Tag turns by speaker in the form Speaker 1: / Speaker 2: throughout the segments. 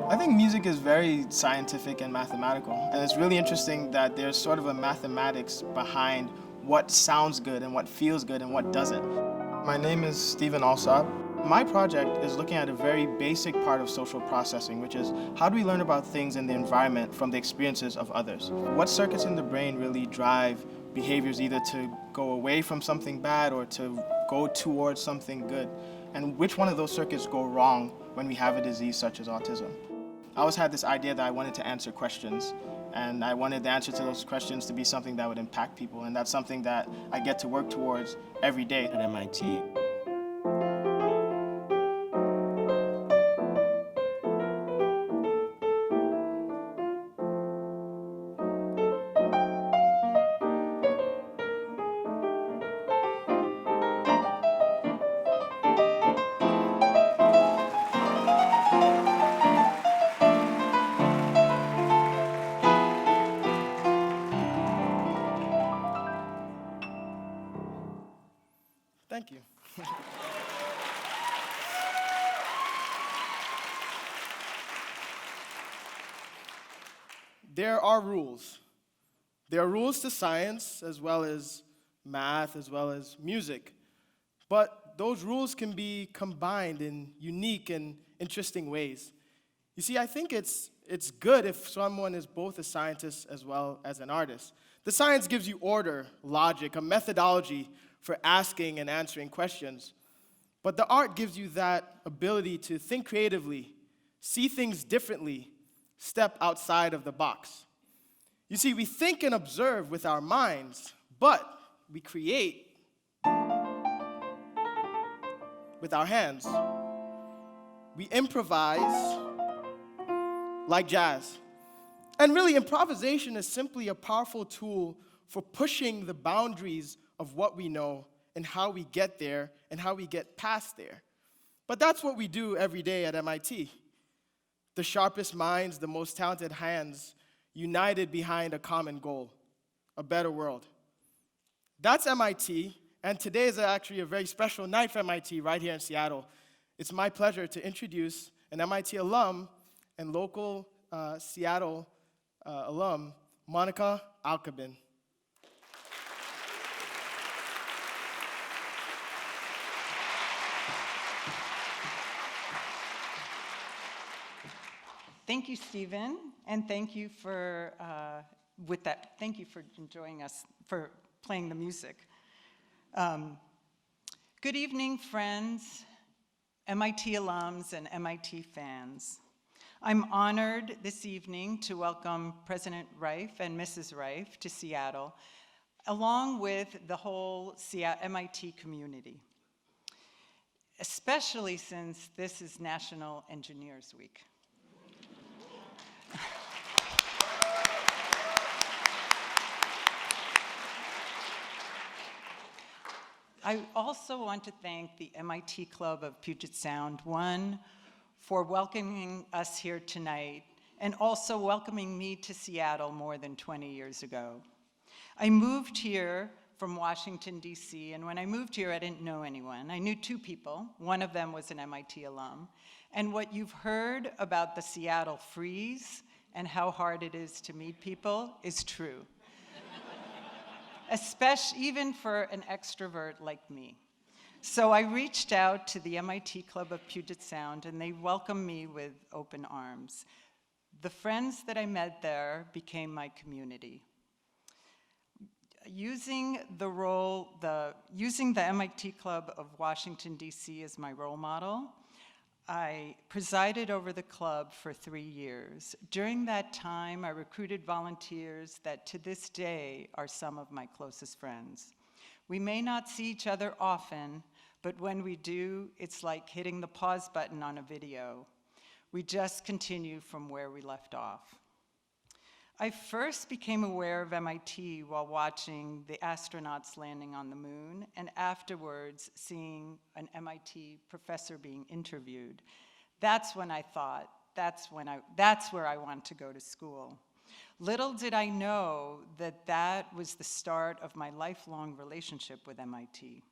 Speaker 1: I think music is very scientific and mathematical, and it's really interesting that there's sort of a mathematics behind what sounds good and what feels good and what doesn't. My name is Stephen Alsop. My project is looking at a very basic part of social processing, which is how do we learn about things in the environment from the experiences of others? What circuits in the brain really drive behaviors either to go away from something bad or to go towards something good? And which one of those circuits go wrong when we have a disease such as autism? I always had this idea that I wanted to answer questions, and I wanted the answer to those questions to be something that would impact people, and that's something that I get to work towards every day at MIT. Thank you. There are rules. There are rules to science as well as math as well as music. But those rules can be combined in unique and interesting ways. You see, I think it's good if someone is both a scientist as well as an artist. The science gives you order, logic, a methodology for asking and answering questions. But the art gives you that ability to think creatively, see things differently, step outside of the box. You see, we think and observe with our minds, but we create with our hands. We improvise like jazz. And really, improvisation is simply a powerful tool for pushing the boundaries of what we know and how we get there and how we get past there. But that's what we do every day at MIT. The sharpest minds, the most talented hands, united behind a common goal, a better world. That's MIT, and today is actually a very special night for MIT right here in Seattle. It's my pleasure to introduce an MIT alum and local Seattle alum, Monica Alkabin.
Speaker 2: Thank you, Stephen, and thank you for thank you for enjoying us, for playing the music. Good evening, friends, MIT alums, and MIT fans. I'm honored this evening to welcome President Reif and Mrs. Reif to Seattle, along with the whole MIT community, especially since this is National Engineers Week. I also want to thank the MIT Club of Puget Sound, one, for welcoming us here tonight, and also welcoming me to Seattle more than 20 years ago. I moved here from Washington, D.C., and when I moved here, I didn't know anyone. I knew two people. One of them was an MIT alum. And what you've heard about the Seattle freeze and how hard it is to meet people is true. Especially even for an extrovert like me. So I reached out to the MIT Club of Puget Sound, and they welcomed me with open arms. The friends that I met there became my community. Using the MIT Club of Washington, D.C. as my role model, I presided over the club for 3 years. During that time, I recruited volunteers that to this day are some of my closest friends. We may not see each other often, but when we do, it's like hitting the pause button on a video. We just continue from where we left off. I first became aware of MIT while watching the astronauts landing on the moon, and afterwards seeing an MIT professor being interviewed. That's when I thought, that's where I want to go to school. Little did I know that that was the start of my lifelong relationship with MIT.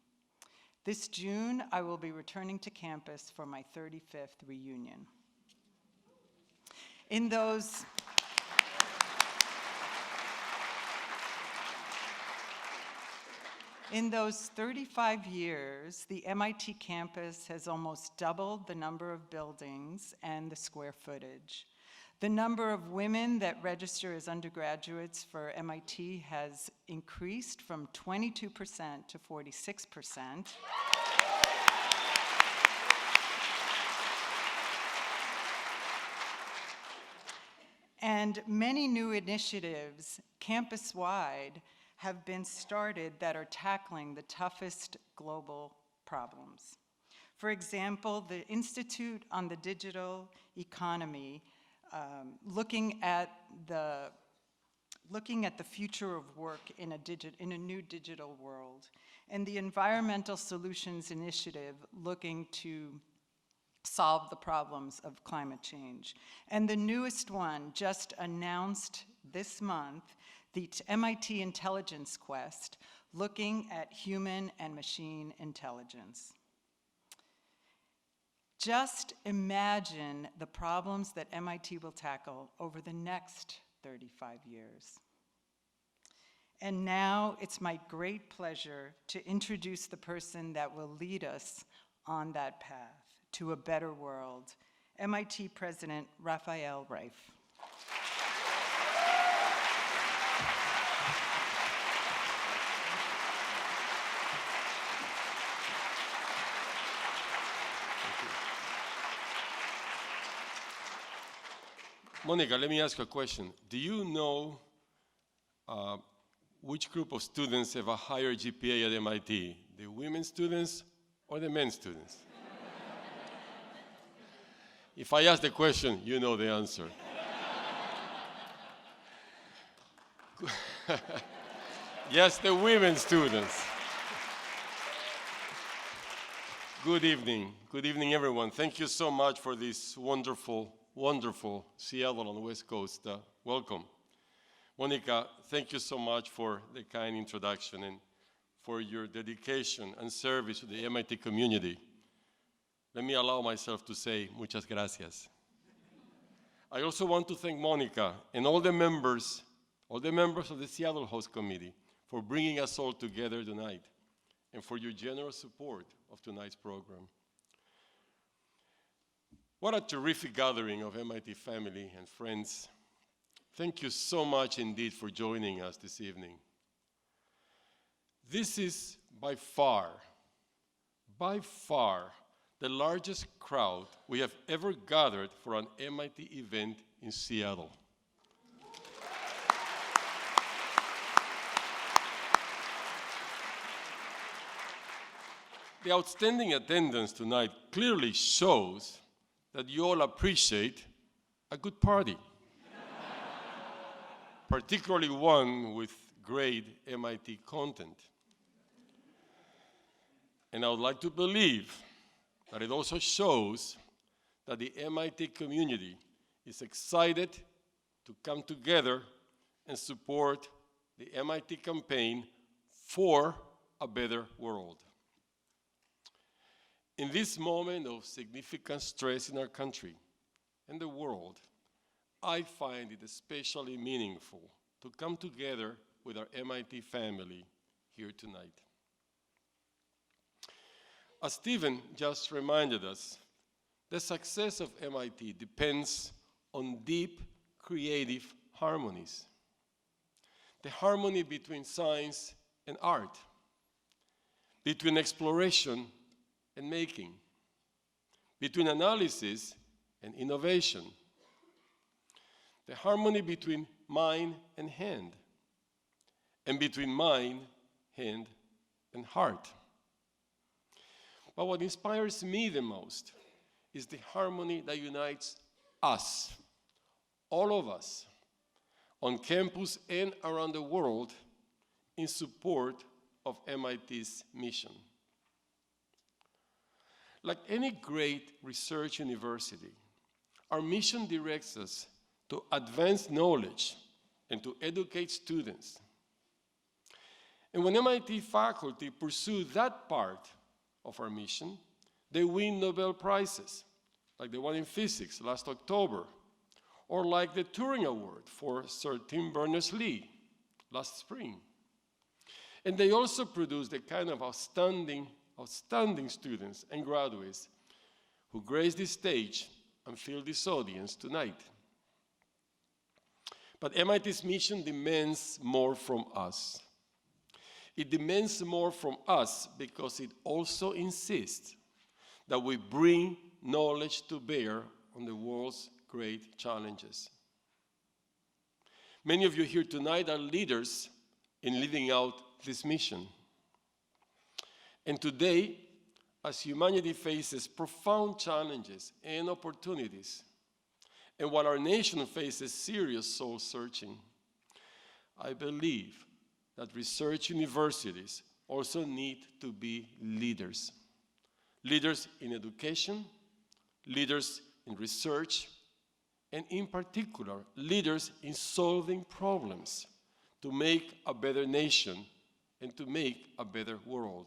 Speaker 2: This June, I will be returning to campus for my 35th reunion. In those 35 years, the MIT campus has almost doubled the number of buildings and the square footage. The number of women that register as undergraduates for MIT has increased from 22% to 46%. And many new initiatives, campus-wide, have been started that are tackling the toughest global problems. For example, the Institute on the Digital Economy, looking at the future of work in a new digital world, and the Environmental Solutions Initiative looking to solve the problems of climate change. And the newest one, just announced this month, the MIT Intelligence Quest, looking at human and machine intelligence. Just imagine the problems that MIT will tackle over the next 35 years. And now it's my great pleasure to introduce the person that will lead us on that path to a better world, MIT President Rafael Reif.
Speaker 3: Monica, let me ask you a question. Do you know which group of students have a higher GPA at MIT, the women students or the men students? If I ask the question, you know the answer. Yes, the women students. Good evening. Good evening, everyone. Thank you so much for this wonderful, wonderful Seattle on the West Coast welcome. Monica, thank you so much for the kind introduction and for your dedication and service to the MIT community. Let me allow myself to say muchas gracias. I also want to thank Monica and all the members of the Seattle Host Committee for bringing us all together tonight and for your generous support of tonight's program. What a terrific gathering of MIT family and friends. Thank you so much indeed for joining us this evening. This is by far, the largest crowd we have ever gathered for an MIT event in Seattle. The outstanding attendance tonight clearly shows that you all appreciate a good party, particularly one with great MIT content. And I would like to believe that it also shows that the MIT community is excited to come together and support the MIT campaign for a better world. In this moment of significant stress in our country and the world, I find it especially meaningful to come together with our MIT family here tonight. As Stephen just reminded us, the success of MIT depends on deep creative harmonies. The harmony between science and art, between exploration and making, between analysis and innovation, the harmony between mind and hand, and between mind, hand, and heart. But what inspires me the most is the harmony that unites us, all of us, on campus and around the world in support of MIT's mission. Like any great research university, our mission directs us to advance knowledge and to educate students. And when MIT faculty pursue that part of our mission, they win Nobel Prizes, like the one in physics last October, or like the Turing Award for Sir Tim Berners-Lee last spring. And they also produce the kind of outstanding students and graduates who grace this stage and fill this audience tonight. But MIT's mission demands more from us. It demands more from us because it also insists that we bring knowledge to bear on the world's great challenges. Many of you here tonight are leaders in living out this mission. And today, as humanity faces profound challenges and opportunities, and while our nation faces serious soul searching, I believe that research universities also need to be leaders. Leaders in education, leaders in research, and in particular, leaders in solving problems to make a better nation and to make a better world.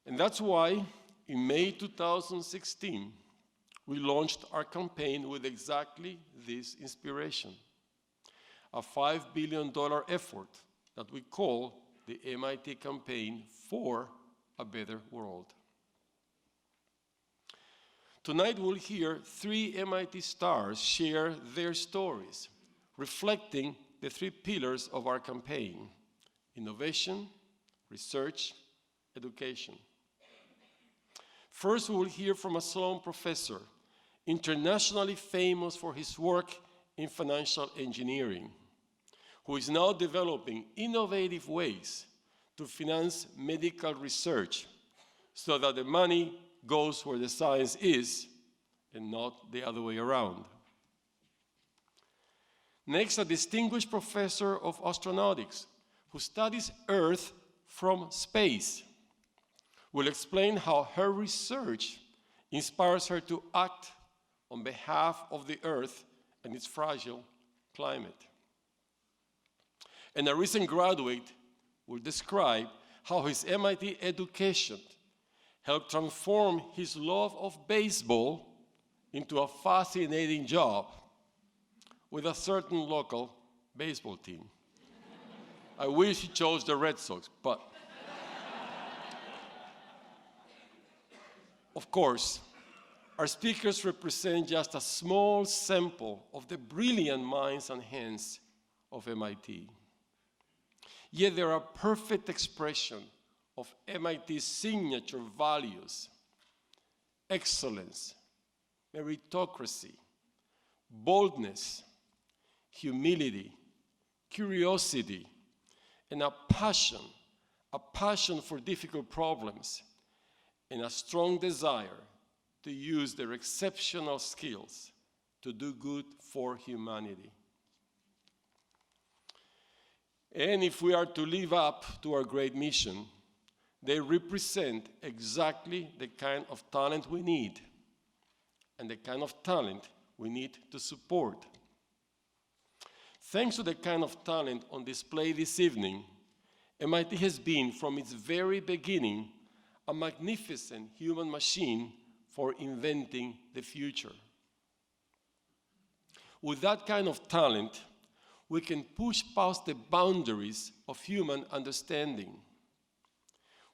Speaker 3: And that's why in May 2016, we launched our campaign with exactly this inspiration, a $5 billion effort that we call the MIT Campaign for a Better World. Tonight we'll hear 3 MIT stars share their stories, reflecting the 3 pillars of our campaign: innovation, research, education. First, we will hear from a Sloan professor, internationally famous for his work in financial engineering, who is now developing innovative ways to finance medical research so that the money goes where the science is and not the other way around. Next, a distinguished professor of astronautics who studies Earth from space will explain how her research inspires her to act on behalf of the Earth and its fragile climate. And a recent graduate will describe how his MIT education helped transform his love of baseball into a fascinating job with a certain local baseball team. I wish he chose the Red Sox, but of course, our speakers represent just a small sample of the brilliant minds and hands of MIT. Yet they are a perfect expression of MIT's signature values: excellence, meritocracy, boldness, humility, curiosity, and a passion for difficult problems, and a strong desire to use their exceptional skills to do good for humanity. And if we are to live up to our great mission, they represent exactly the kind of talent we need, and the kind of talent we need to support. Thanks to the kind of talent on display this evening, MIT has been, from its very beginning, a magnificent human machine for inventing the future. With that kind of talent, we can push past the boundaries of human understanding.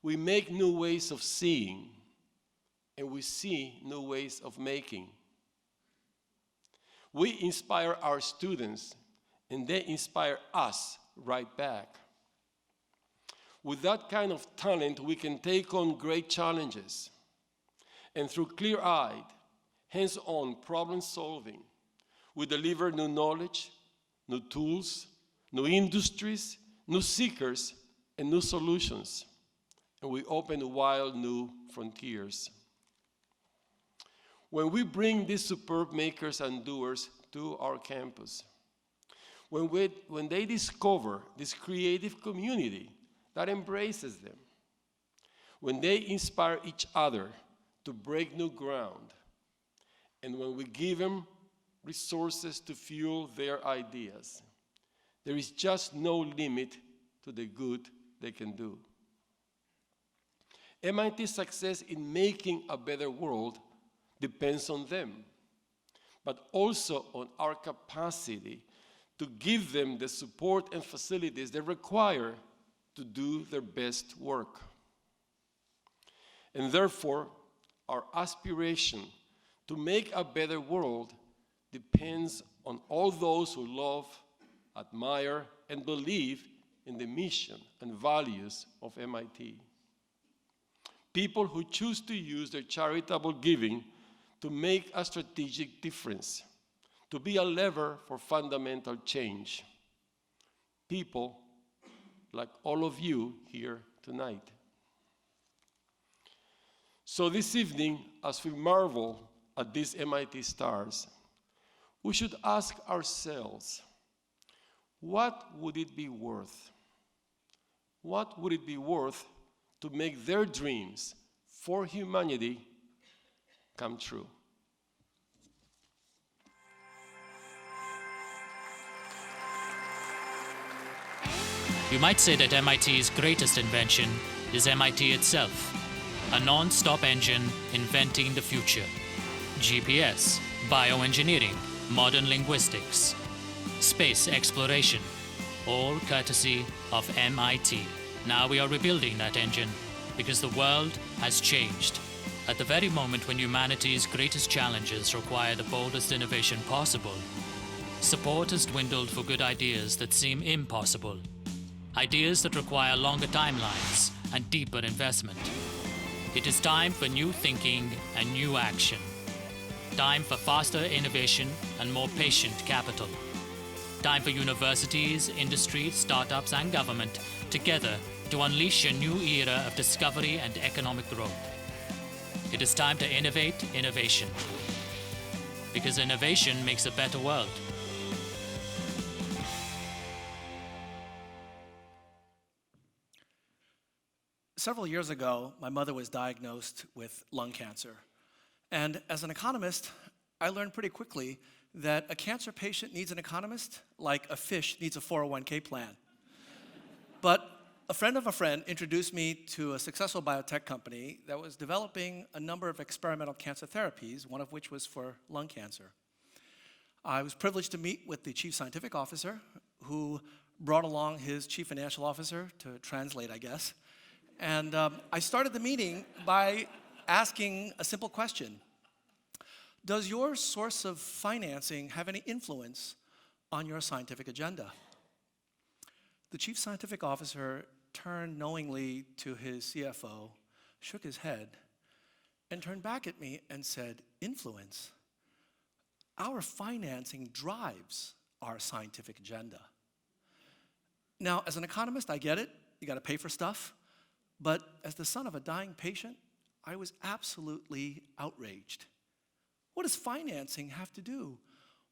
Speaker 3: We make new ways of seeing, and we see new ways of making. We inspire our students, and they inspire us right back. With that kind of talent, we can take on great challenges, and through clear-eyed, hands-on problem solving, we deliver new knowledge, new tools, new industries, new seekers, and new solutions. And we open wild new frontiers. When we bring these superb makers and doers to our campus, when they discover this creative community that embraces them, when they inspire each other to break new ground, and when we give them resources to fuel their ideas, there is just no limit to the good they can do. MIT's success in making a better world depends on them, but also on our capacity to give them the support and facilities they require to do their best work. And therefore, our aspiration to make a better world depends on all those who love, admire, and believe in the mission and values of MIT. People who choose to use their charitable giving to make a strategic difference, to be a lever for fundamental change. People like all of you here tonight. So this evening, as we marvel at these MIT stars, we should ask ourselves, what would it be worth? What would it be worth to make their dreams for humanity come true?
Speaker 4: You might say that MIT's greatest invention is MIT itself, a non-stop engine inventing the future. GPS, bioengineering, modern linguistics, space exploration, all courtesy of MIT. Now we are rebuilding that engine because the world has changed. At the very moment when humanity's greatest challenges require the boldest innovation possible, support has dwindled for good ideas that seem impossible. Ideas that require longer timelines and deeper investment. It is time for new thinking and new action. Time for faster innovation and more patient capital. Time for universities, industry, startups, and government together to unleash a new era of discovery and economic growth. It is time to innovate innovation. Because innovation makes a better world.
Speaker 5: Several years ago, my mother was diagnosed with lung cancer. And as an economist, I learned pretty quickly that a cancer patient needs an economist like a fish needs a 401k plan. But a friend of a friend introduced me to a successful biotech company that was developing a number of experimental cancer therapies, one of which was for lung cancer. I was privileged to meet with the chief scientific officer, who brought along his chief financial officer to translate, I guess. And I started the meeting by asking a simple question. Does your source of financing have any influence on your scientific agenda? The chief scientific officer turned knowingly to his CFO, shook his head, and turned back at me and said, influence? Our financing drives our scientific agenda. Now, as an economist, I get it. You got to pay for stuff. But as the son of a dying patient, I was absolutely outraged. What does financing have to do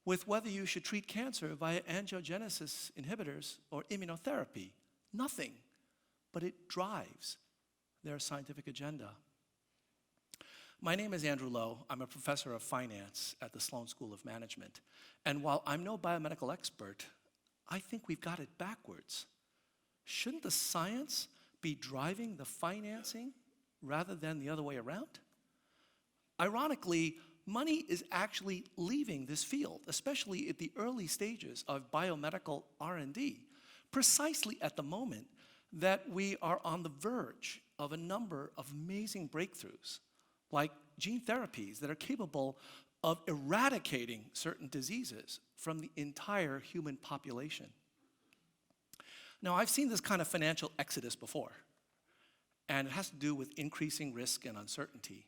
Speaker 5: with whether you should treat cancer via angiogenesis inhibitors or immunotherapy? Nothing. But it drives their scientific agenda. My name is Andrew Lo. I'm a professor of finance at the Sloan School of Management. And while I'm no biomedical expert, I think we've got it backwards. Shouldn't the science be driving the financing rather than the other way around? Ironically, money is actually leaving this field, especially at the early stages of biomedical R&D, precisely at the moment that we are on the verge of a number of amazing breakthroughs, like gene therapies that are capable of eradicating certain diseases from the entire human population. Now, I've seen this kind of financial exodus before, and it has to do with increasing risk and uncertainty.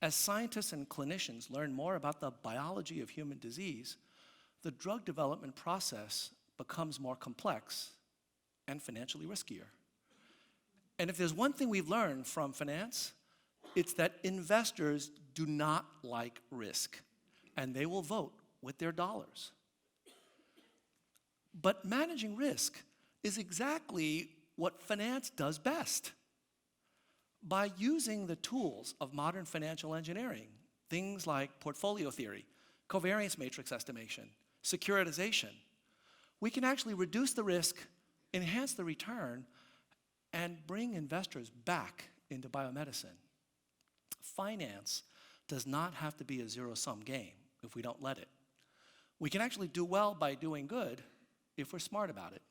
Speaker 5: As scientists and clinicians learn more about the biology of human disease, the drug development process becomes more complex and financially riskier. And if there's one thing we've learned from finance, it's that investors do not like risk, and they will vote with their dollars. But managing risk is exactly what finance does best. By using the tools of modern financial engineering, things like portfolio theory, covariance matrix estimation, securitization, we can actually reduce the risk, enhance the return, and bring investors back into biomedicine. Finance does not have to be a zero-sum game if we don't let it. We can actually do well by doing good if we're smart about it.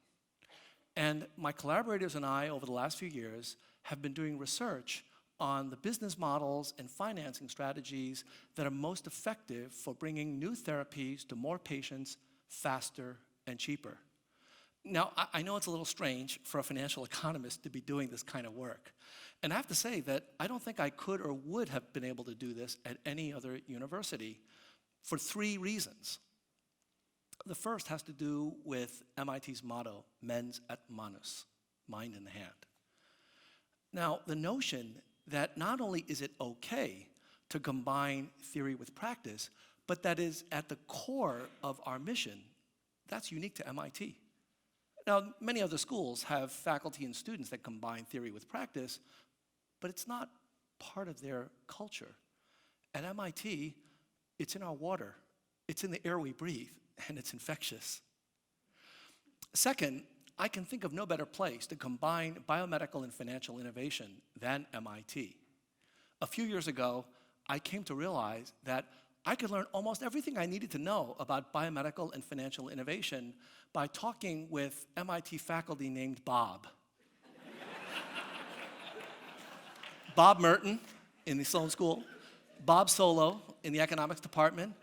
Speaker 5: And my collaborators and I, over the last few years, have been doing research on the business models and financing strategies that are most effective for bringing new therapies to more patients faster and cheaper. Now, I know it's a little strange for a financial economist to be doing this kind of work. And I have to say that I don't think I could or would have been able to do this at any other university for 3 reasons. The first has to do with MIT's motto, mens et manus, mind in the hand. Now, the notion that not only is it okay to combine theory with practice, but that is at the core of our mission, that's unique to MIT. Now, many other schools have faculty and students that combine theory with practice, but it's not part of their culture. At MIT, it's in our water, it's in the air we breathe, and it's infectious. Second, I can think of no better place to combine biomedical and financial innovation than MIT. A few years ago, I came to realize that I could learn almost everything I needed to know about biomedical and financial innovation by talking with MIT faculty named Bob. Bob Merton in the Sloan School, Bob Solo in the economics department,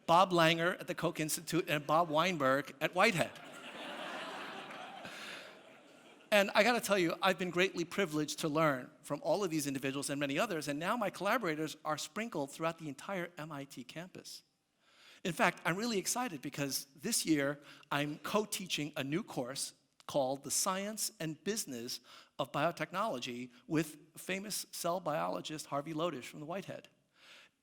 Speaker 5: Bob Langer at the Koch Institute, and Bob Weinberg at Whitehead. And I gotta tell you, I've been greatly privileged to learn from all of these individuals and many others, and now my collaborators are sprinkled throughout the entire MIT campus. In fact, I'm really excited because this year I'm co-teaching a new course called The Science and Business of Biotechnology with famous cell biologist Harvey Lodish from the Whitehead.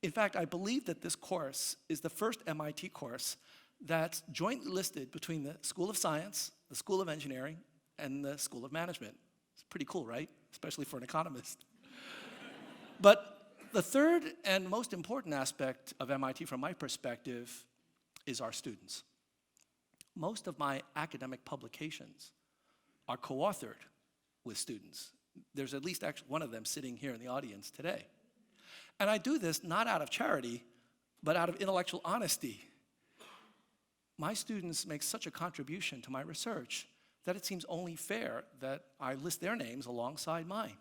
Speaker 5: In fact, I believe that this course is the first MIT course that's jointly listed between the School of Science, the School of Engineering, and the School of Management. It's pretty cool, right? especially for an economist. But the third and most important aspect of MIT from my perspective is our students. Most of my academic publications are co-authored with students. There's at least actually one of them sitting here in the audience today. And I do this not out of charity, but out of intellectual honesty. My students make such a contribution to my research that it seems only fair that I list their names alongside mine.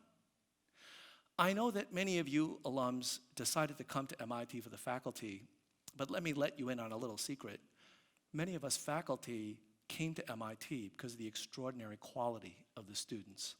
Speaker 5: I know that many of you alums decided to come to MIT for the faculty, but let me let you in on a little secret. Many of us faculty came to MIT because of the extraordinary quality of the students.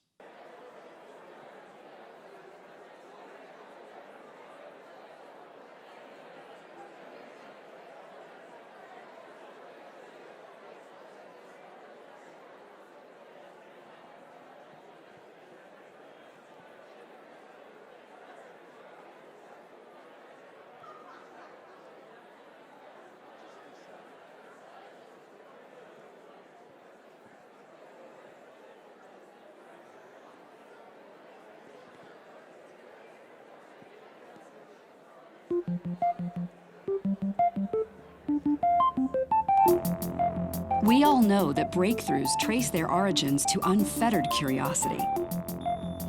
Speaker 6: We all know that breakthroughs trace their origins to unfettered curiosity.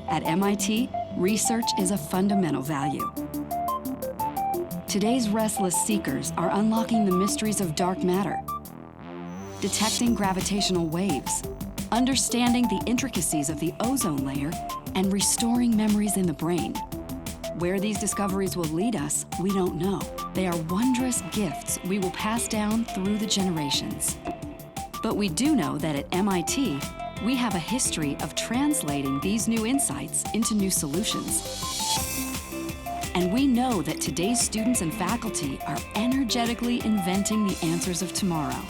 Speaker 6: At MIT, research is a fundamental value. Today's restless seekers are unlocking the mysteries of dark matter, detecting gravitational waves, understanding the intricacies of the ozone layer, and restoring memories in the brain. Where these discoveries will lead us, we don't know. They are wondrous gifts we will pass down through the generations. But we do know that at MIT, we have a history of translating these new insights into new solutions. And we know that today's students and faculty are energetically inventing the answers of tomorrow.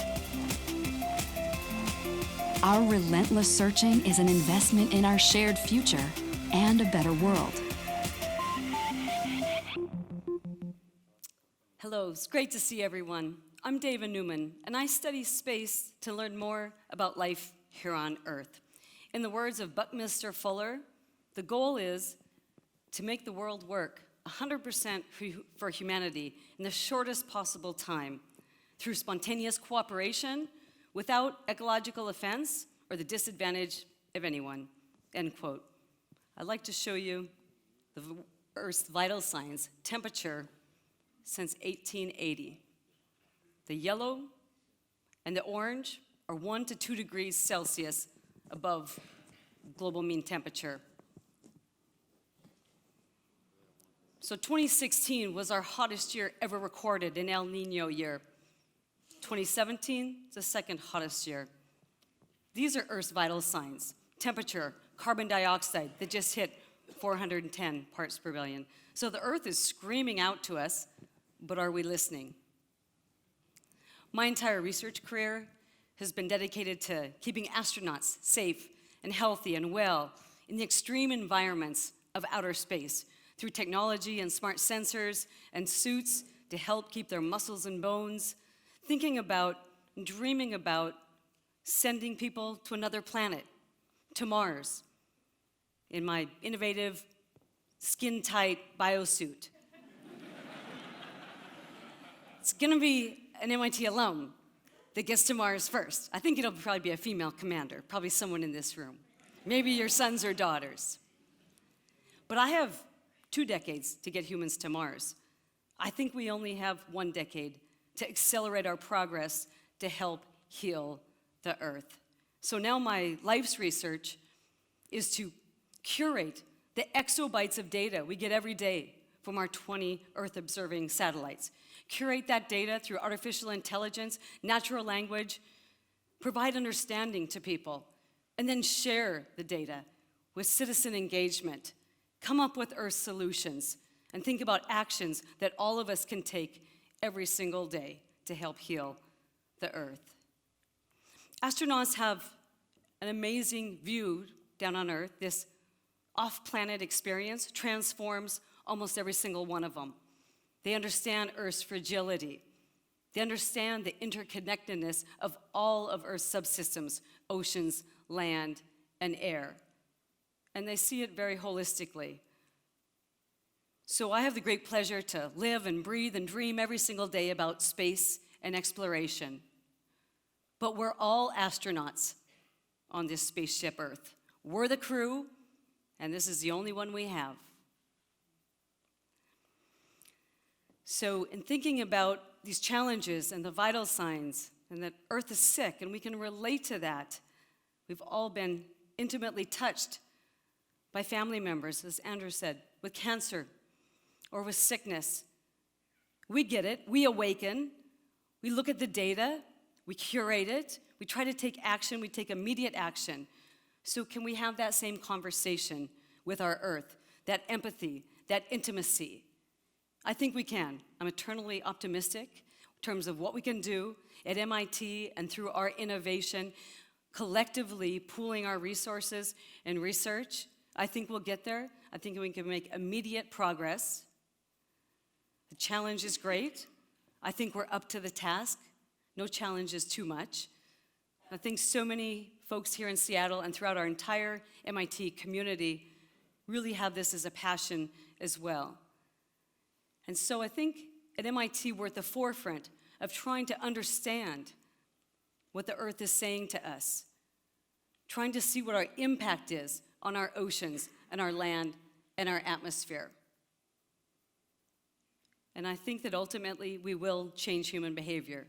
Speaker 6: Our relentless searching is an investment in our shared future and a better world.
Speaker 7: Hello, it's great to see everyone. I'm Dava Newman, and I study space to learn more about life here on Earth. In the words of Buckminster Fuller, the goal is to make the world work 100% for humanity in the shortest possible time through spontaneous cooperation without ecological offense or the disadvantage of anyone, end quote. I'd like to show you the Earth's vital signs, temperature since 1880. The yellow and the orange are 1 to 2 degrees Celsius above global mean temperature. So 2016 was our hottest year ever recorded, an El Nino year. 2017 is the second hottest year. These are Earth's vital signs. Temperature, carbon dioxide that just hit 410 parts per billion. So the Earth is screaming out to us, but are we listening? My entire research career has been dedicated to keeping astronauts safe and healthy and well in the extreme environments of outer space through technology and smart sensors and suits to help keep their muscles and bones, thinking about, dreaming about sending people to another planet, to Mars, in my innovative, skin-tight biosuit. It's gonna be an MIT alum that gets to Mars first. I think it'll probably be a female commander, probably someone in this room. Maybe your sons or daughters. But I have 2 decades to get humans to Mars. I think we only have 1 decade to accelerate our progress to help heal the Earth. So now my life's research is to curate the exobytes of data we get every day from our 20 Earth-observing satellites. Curate that data through artificial intelligence, natural language, provide understanding to people, and then share the data with citizen engagement. Come up with Earth solutions and think about actions that all of us can take every single day to help heal the Earth. Astronauts have an amazing view down on Earth. This off-planet experience transforms almost every single one of them. They understand Earth's fragility. They understand the interconnectedness of all of Earth's subsystems, oceans, land, and air. and they see it very holistically. So I have the great pleasure to live and breathe and dream every single day about space and exploration. But we're all astronauts on this spaceship Earth. We're the crew, and this is the only one we have. So in thinking about these challenges and the vital signs, and that Earth is sick, and we can relate to that, we've all been intimately touched by family members, as Andrew said, with cancer or with sickness. We get it, we awaken, we look at the data, we curate it, we try to take action, we take immediate action. So can we have that same conversation with our Earth, that empathy, that intimacy? I think we can. I'm eternally optimistic in terms of what we can do at MIT and through our innovation, collectively pooling our resources and research. I think we'll get there. I think we can make immediate progress. The challenge is great. I think we're up to the task. No challenge is too much. I think so many folks here in Seattle and throughout our entire MIT community really have this as a passion as well. And so I think at MIT we're at the forefront of trying to understand what the Earth is saying to us, trying to see what our impact is on our oceans and our land and our atmosphere. And I think that ultimately we will change human behavior,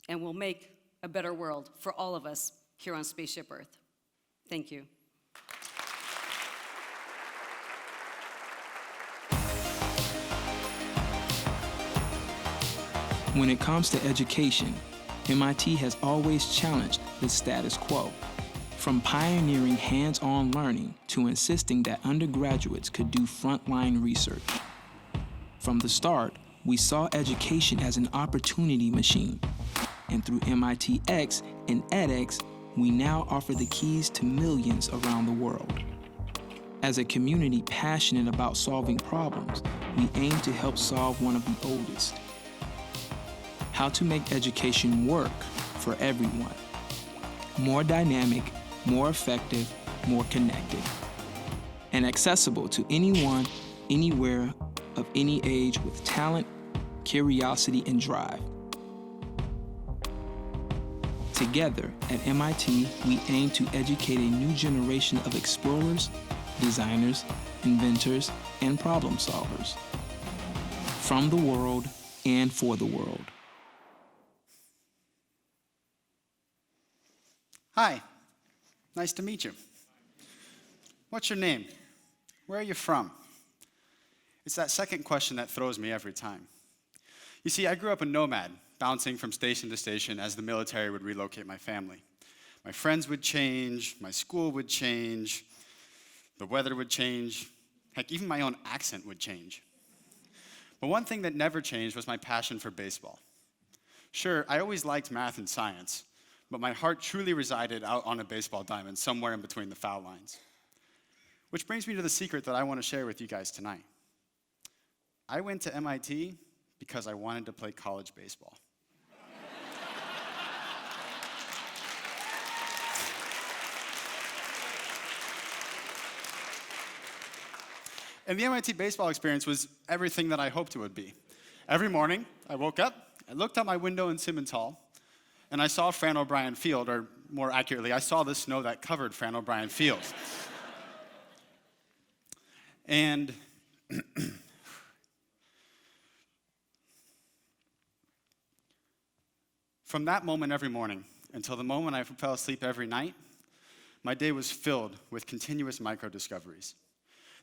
Speaker 7: and we'll make a better world for all of us here on Spaceship Earth. Thank you.
Speaker 8: When it comes to education, MIT has always challenged the status quo. From pioneering hands-on learning to insisting that undergraduates could do frontline research. From the start, we saw education as an opportunity machine. And through MITx and edX, we now offer the keys to millions around the world. As a community passionate about solving problems, we aim to help solve one of the oldest. How to make education work for everyone. More dynamic, more effective, more connected. And accessible to anyone, anywhere, of any age with talent, curiosity, and drive. Together at MIT, we aim to educate a new generation of explorers, designers, inventors, and problem solvers. From the world and for the world.
Speaker 9: Hi, nice to meet you. What's your name? Where are you from? It's that second question that throws me every time. You see, I grew up a nomad, bouncing from station to station as the military would relocate my family. My friends would change, my school would change, the weather would change, heck, even my own accent would change. But one thing that never changed was my passion for baseball. Sure, I always liked math and science, but my heart truly resided out on a baseball diamond, somewhere in between the foul lines. Which brings me to the secret that I want to share with you guys tonight. I went to MIT because I wanted to play college baseball. And the MIT baseball experience was everything that I hoped it would be. Every morning, I woke up, I looked out my window in Simmons Hall, and I saw Fran O'Brien Field, or more accurately, I saw the snow that covered Fran O'Brien Field. And from that moment every morning until the moment I fell asleep every night, my day was filled with continuous micro-discoveries.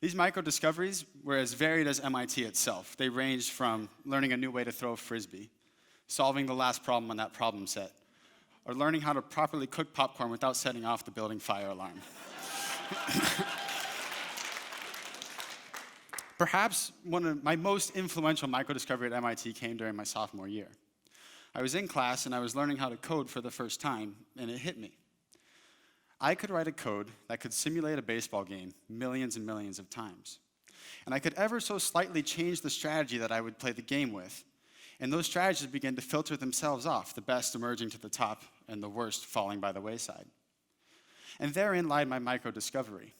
Speaker 9: These micro-discoveries were as varied as MIT itself. They ranged from learning a new way to throw a frisbee, solving the last problem on that problem set, or learning how to properly cook popcorn without setting off the building fire alarm. Perhaps one of my most influential micro-discovery at MIT came during my sophomore year. I was in class and I was learning how to code for the first time, and it hit me. I could write a code that could simulate a baseball game millions and millions of times. And I could ever so slightly change the strategy that I would play the game with. And those strategies began to filter themselves off, the best emerging to the top and the worst falling by the wayside. And therein lied my micro-discovery.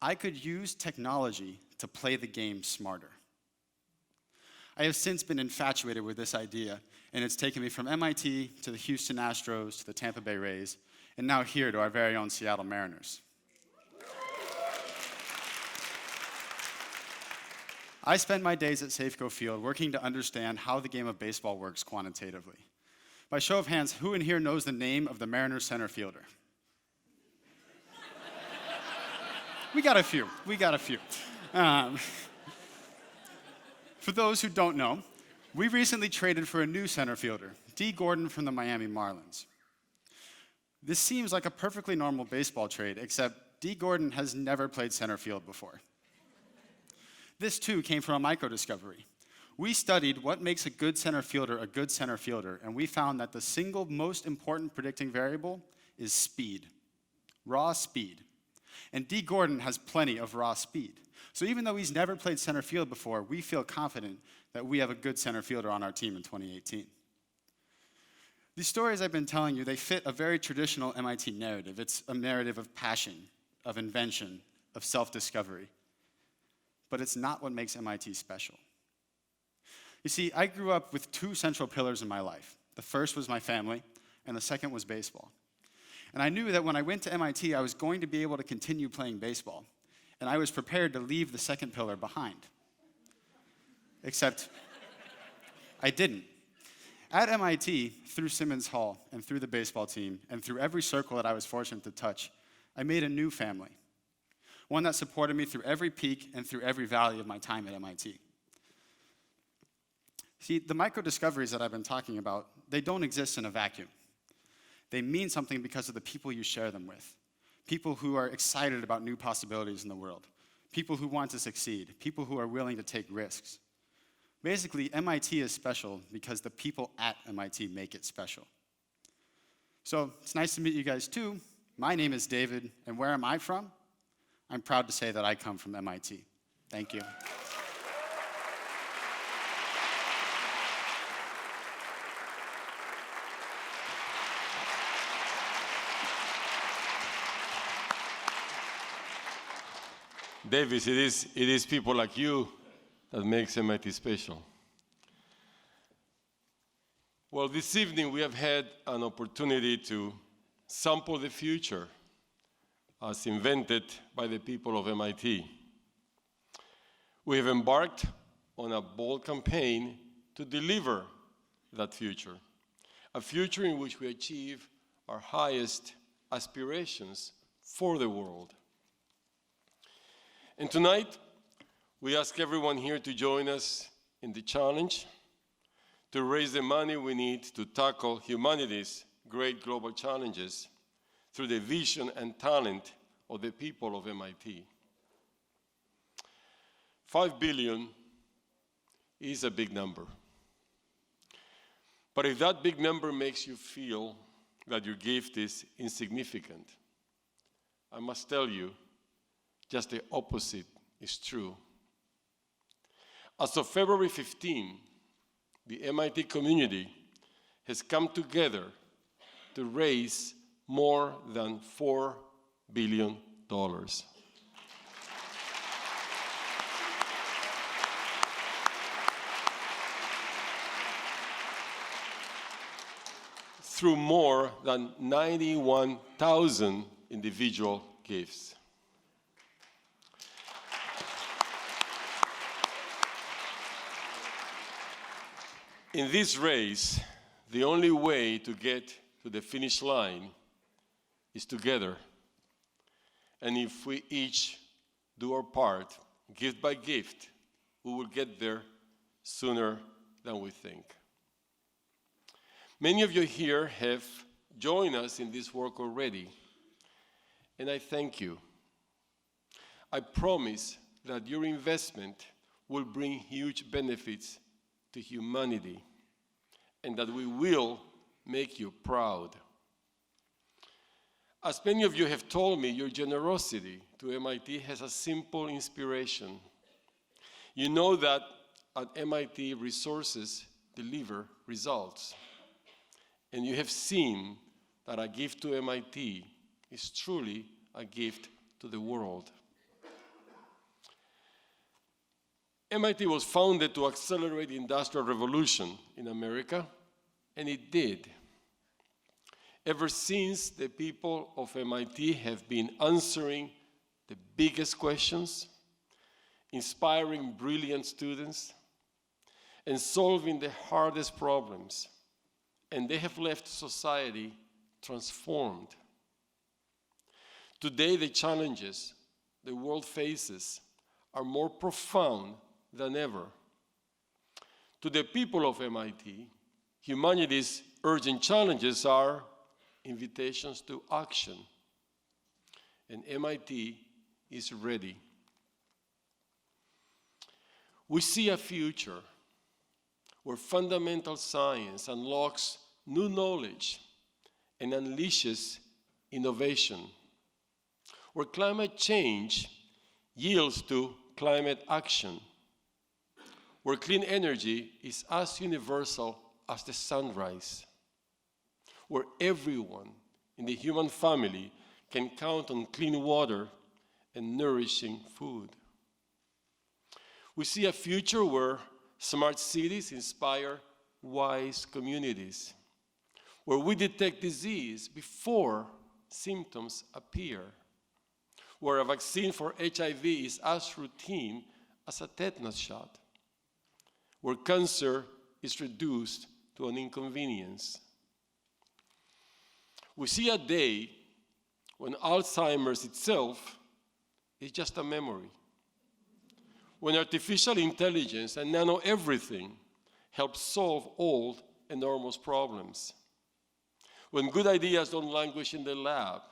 Speaker 9: I could use technology to play the game smarter. I have since been infatuated with this idea, and it's taken me from MIT to the Houston Astros to the Tampa Bay Rays, and now here to our very own Seattle Mariners. I spend my days at Safeco Field working to understand how the game of baseball works quantitatively. By show of hands, who in here knows the name of the Mariners center fielder? We got a few. For those who don't know, we recently traded for a new center fielder, Dee Gordon from the Miami Marlins. This seems like a perfectly normal baseball trade, except Dee Gordon has never played center field before. This too came from a micro-discovery. We studied what makes a good center fielder, and we found that the single most important predicting variable is speed, raw speed. And Dee Gordon has plenty of raw speed. So even though he's never played center field before, we feel confident that we have a good center fielder on our team in 2018. These stories I've been telling you, they fit a very traditional MIT narrative. It's a narrative of passion, of invention, of self-discovery. But it's not what makes MIT special. You see, I grew up with two central pillars in my life. The first was my family, and the second was baseball. And I knew that when I went to MIT, I was going to be able to continue playing baseball. And I was prepared to leave the second pillar behind. Except I didn't. At MIT, through Simmons Hall, and through the baseball team, and through every circle that I was fortunate to touch, I made a new family. One that supported me through every peak and through every valley of my time at MIT. See, the micro-discoveries that I've been talking about, they don't exist in a vacuum. They mean something because of the people you share them with. People who are excited about new possibilities in the world. People who want to succeed. People who are willing to take risks. Basically, MIT is special because the people at MIT make it special. So, it's nice to meet you guys too. My name is David, and where am I from? I'm proud to say that I come from MIT. Thank you.
Speaker 3: Davis, it is people like you that makes MIT special. Well, this evening we have had an opportunity to sample the future as invented by the people of MIT. We have embarked on a bold campaign to deliver that future, a future in which we achieve our highest aspirations for the world. And tonight, we ask everyone here to join us in the challenge to raise the money we need to tackle humanity's great global challenges through the vision and talent of the people of MIT. $5 billion is a big number. But if that big number makes you feel that your gift is insignificant, I must tell you, just the opposite is true. As of February 15, the MIT community has come together to raise more than $4 billion. Through more than 91,000 individual gifts. In this race, the only way to get to the finish line is together. And if we each do our part, gift by gift, we will get there sooner than we think. Many of you here have joined us in this work already, and I thank you. I promise that your investment will bring huge benefits to humanity, and that we will make you proud. As many of you have told me, your generosity to MIT has a simple inspiration. You know that at MIT, resources deliver results. And you have seen that a gift to MIT is truly a gift to the world. MIT was founded to accelerate the Industrial Revolution in America, and it did. Ever since, the people of MIT have been answering the biggest questions, inspiring brilliant students, and solving the hardest problems. And they have left society transformed. Today, the challenges the world faces are more profound than ever. To the people of MIT, humanity's urgent challenges are invitations to action. And MIT is ready. We see a future where fundamental science unlocks new knowledge and unleashes innovation, where climate change yields to climate action, where clean energy is as universal as the sunrise, where everyone in the human family can count on clean water and nourishing food. We see a future where smart cities inspire wise communities, where we detect disease before symptoms appear, where a vaccine for HIV is as routine as a tetanus shot, where cancer is reduced to an inconvenience. We see a day when Alzheimer's itself is just a memory, when artificial intelligence and nano-everything help solve old, enormous problems, when good ideas don't languish in the lab,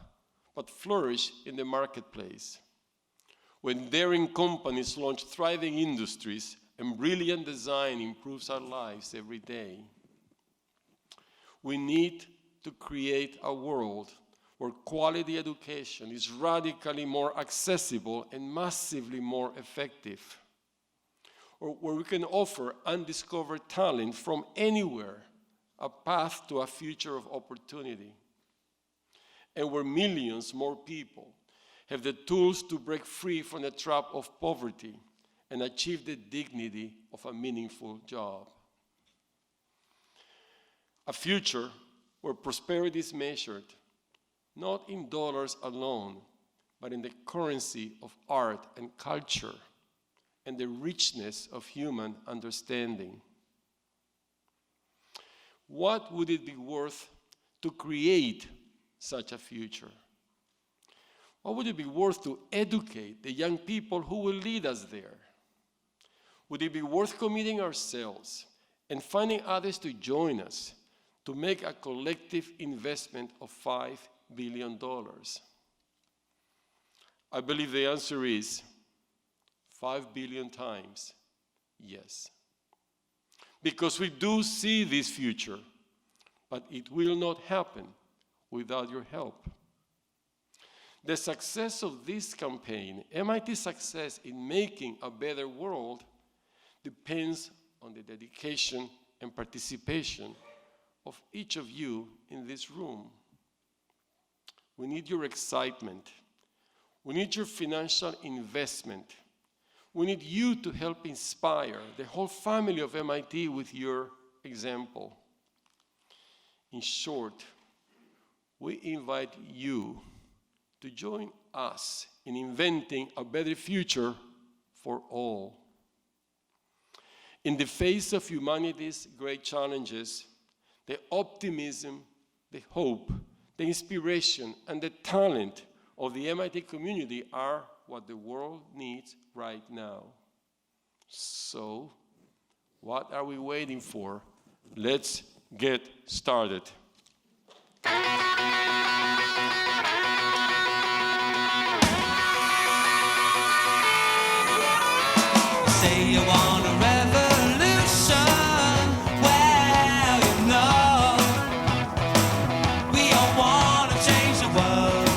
Speaker 3: but flourish in the marketplace, when daring companies launch thriving industries and brilliant design improves our lives every day. We need to create a world where quality education is radically more accessible and massively more effective, or where we can offer undiscovered talent from anywhere a path to a future of opportunity, and where millions more people have the tools to break free from the trap of poverty and achieve the dignity of a meaningful job. A future where prosperity is measured not in dollars alone, but in the currency of art and culture and the richness of human understanding. What would it be worth to create such a future? What would it be worth to educate the young people who will lead us there? Would it be worth committing ourselves and finding others to join us to make a collective investment of $5 billion? I believe the answer is 5 billion times yes. Because we do see this future, but it will not happen without your help. The success of this campaign, MIT's success in making a better world, depends on the dedication and participation of each of you in this room. We need your excitement. We need your financial investment. We need you to help inspire the whole family of MIT with your example. In short, we invite you to join us in inventing a better future for all. In the face of humanity's great challenges, the optimism, the hope, the inspiration, and the talent of the MIT community are what the world needs right now. So, what are we waiting for? Let's get started.
Speaker 10: Say you want a revolution, well, you know, we all want to change the world.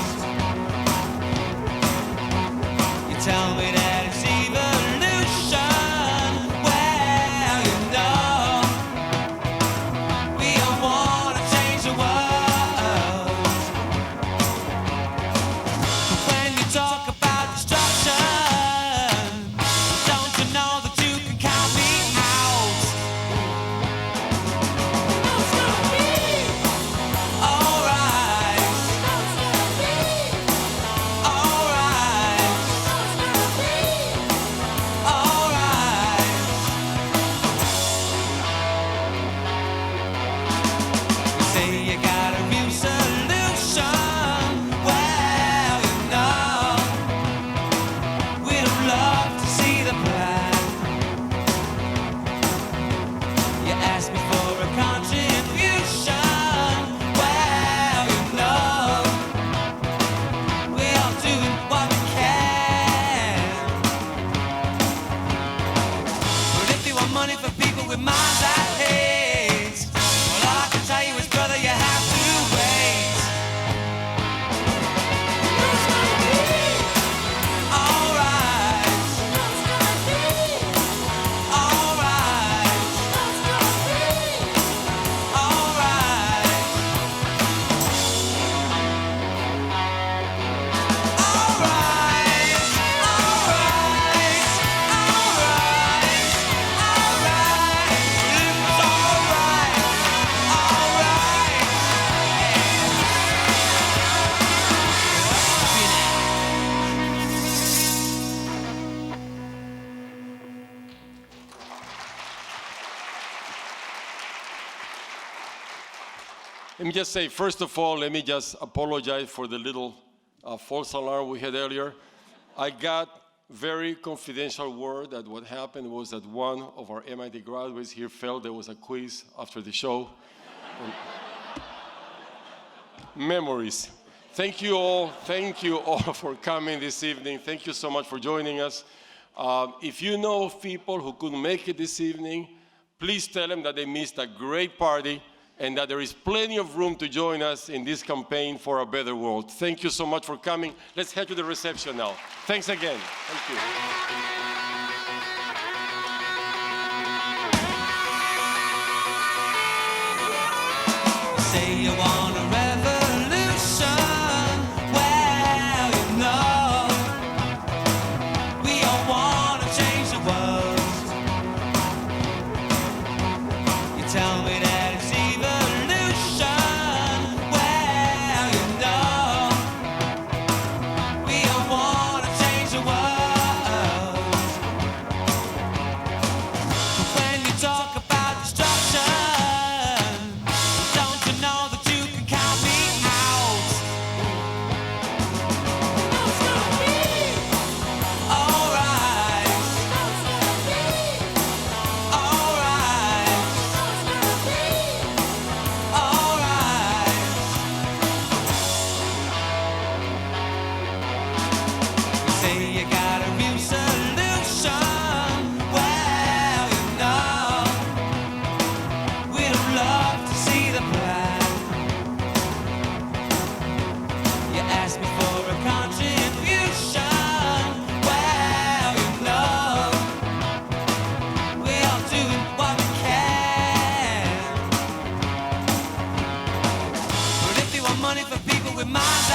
Speaker 10: You tell me that it's evolution, well, you know, we all want to change the world.
Speaker 3: Let me just say, first of all, let me just apologize for the little false alarm we had earlier. I got very confidential word that what happened was that one of our MIT graduates here felt there was a quiz after the show. Memories. Thank you all for coming this evening. Thank you so much for joining us. If you know people who couldn't make it this evening, please tell them that they missed a great party and that there is plenty of room to join us in this campaign for a better world. Thank you so much for coming. Let's head to the reception now. Thanks again. Thank you.
Speaker 10: Say you want a revolution, well, you know, we all want to change the world. You tell me that it's evolution, well, you know, we all want to change the world. But when you talk about destruction, don't you know that you can count me out? Alright. Alright. Alright. You say you got a real solution. Well, you know, we'd love to see the plan. You asked me for a contribution. Well, you know, we're all doing what we can. But if you want money for people with minds